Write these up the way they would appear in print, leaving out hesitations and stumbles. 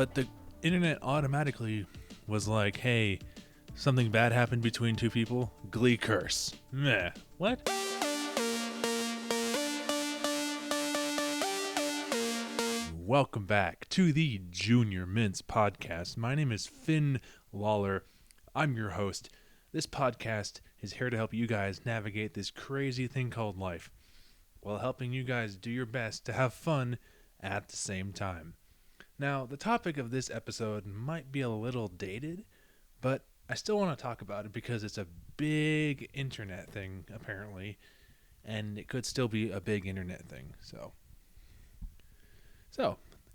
but the internet automatically was like, hey, something bad happened between two people. Glee Curse. Meh. What? Welcome back to the Junior Mints podcast. My name is Finn Lawler. I'm your host. This podcast is here to help you guys navigate this crazy thing called life, while helping you guys do your best to have fun at the same time. Now, the topic of this episode might be a little dated, but I still want to talk about it because it's a big internet thing, apparently, and it could still be a big internet thing. So,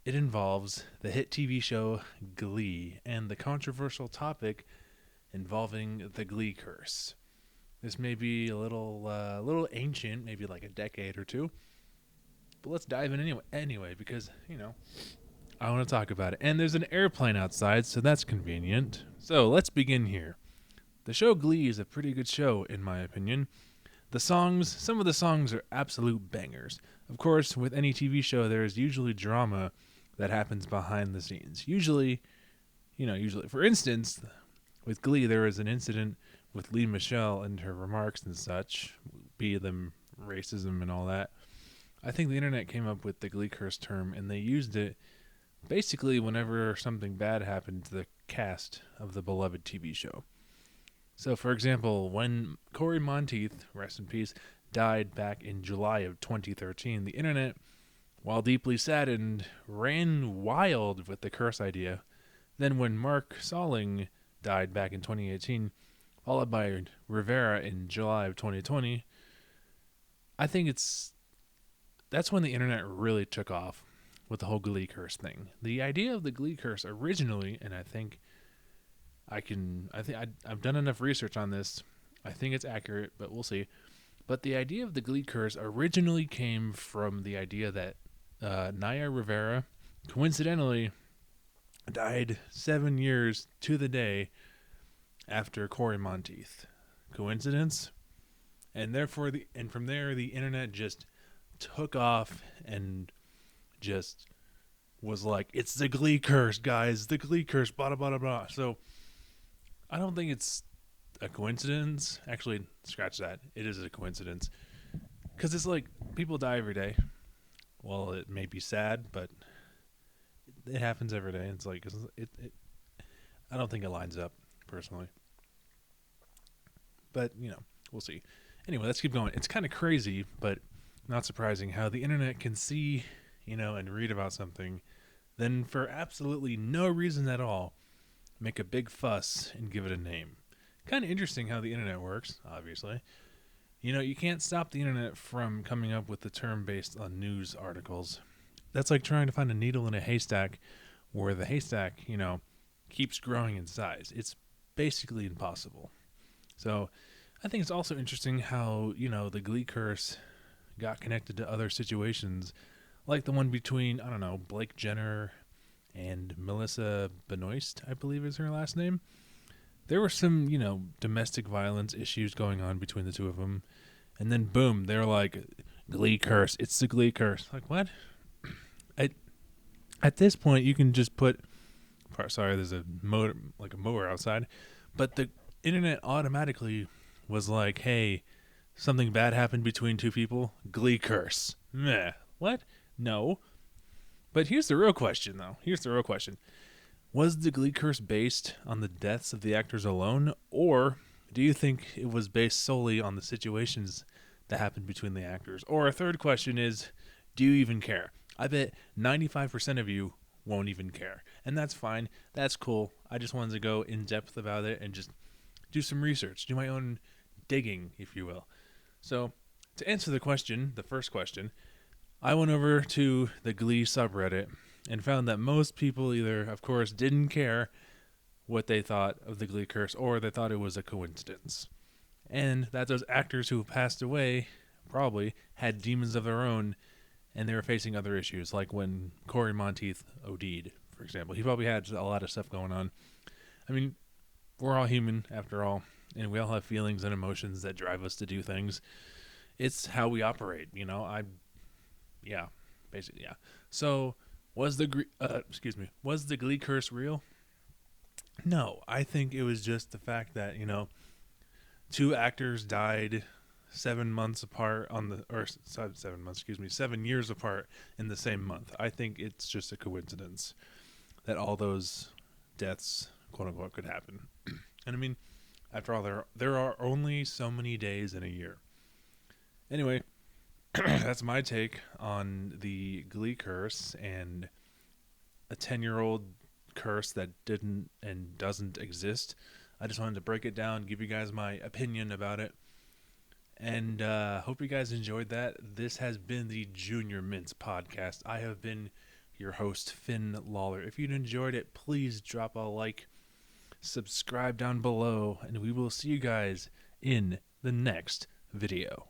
it involves the hit TV show Glee and the controversial topic involving the Glee Curse. This may be a little ancient, maybe like a decade or two, but let's dive in anyway because, I want to talk about it. And there's an airplane outside, so that's convenient. So let's begin here. The show Glee is a pretty good show, in my opinion. Some of the songs are absolute bangers. Of course, with any TV show, there is usually drama that happens behind the scenes. Usually, for instance, with Glee, there was an incident with Lea Michele and her remarks and such, be them racism and all that. I think the internet came up with the Glee Curse term, and they used it basically whenever something bad happened to the cast of the beloved TV show. So, for example, when Corey Monteith, rest in peace, died back in July of 2013, the internet, while deeply saddened, ran wild with the curse idea. Then when Mark Salling died back in 2018, followed by Rivera in July of 2020, I think that's when the internet really took off with the whole Glee Curse thing. The idea of the Glee Curse originally, and I've done enough research on this. I think it's accurate, but we'll see. But the idea of the Glee Curse originally came from the idea that Naya Rivera coincidentally died 7 years to the day after Corey Monteith. Coincidence? And from there the internet just took off and just was like, it's the Glee Curse, guys, the Glee Curse, blah, blah, blah, blah. So I don't think it's a coincidence. Actually, scratch that. It is a coincidence. Because it's like, people die every day. Well, it may be sad, but it happens every day. It's like, I don't think it lines up, personally. But, we'll see. Anyway, let's keep going. It's kind of crazy, but not surprising how the internet can see, and read about something, then for absolutely no reason at all, make a big fuss and give it a name. Kind of interesting how the internet works, obviously. You can't stop the internet from coming up with the term based on news articles. That's like trying to find a needle in a haystack where the haystack, keeps growing in size. It's basically impossible. So I think it's also interesting how, the Glee Curse got connected to other situations, like the one between, Blake Jenner and Melissa Benoist, I believe is her last name. There were some, domestic violence issues going on between the two of them. And then, boom, they're like, Glee Curse. It's the Glee Curse. Like, what? At this point, you can just put... Sorry, there's a mower outside. But the internet automatically was like, hey, something bad happened between two people. Glee Curse. Meh. What? No. But here's the real question, though. Was the Glee Curse based on the deaths of the actors alone, or do you think it was based solely on the situations that happened between the actors? Or a third question is, do you even care? I bet 95% of you won't even care. And that's fine. That's cool. I just wanted to go in depth about it and just do some research, do my own digging, if you will. So, to answer the first question, I went over to the Glee subreddit and found that most people either, of course, didn't care what they thought of the Glee Curse, or they thought it was a coincidence. And that those actors who passed away probably had demons of their own, and they were facing other issues, like when Corey Monteith OD'd, for example. He probably had a lot of stuff going on. I mean, we're all human, after all, and we all have feelings and emotions that drive us to do things. It's how we operate, basically, yeah. So Was the Glee curse real? No, I think it was just the fact that two actors died 7 months apart or 7 months, 7 years apart in the same month. I think it's just a coincidence that all those deaths, quote unquote, could happen. And I mean, after all, there are only so many days in a year. Anyway, that's my take on the Glee curse and a 10-year-old curse that didn't and doesn't exist. I just wanted to break it down, give you guys my opinion about it, and hope you guys enjoyed that. This has been the Junior Mints podcast. I have been your host, Finn Lawler. If you enjoyed it, please drop a like, subscribe down below, and we will see you guys in the next video.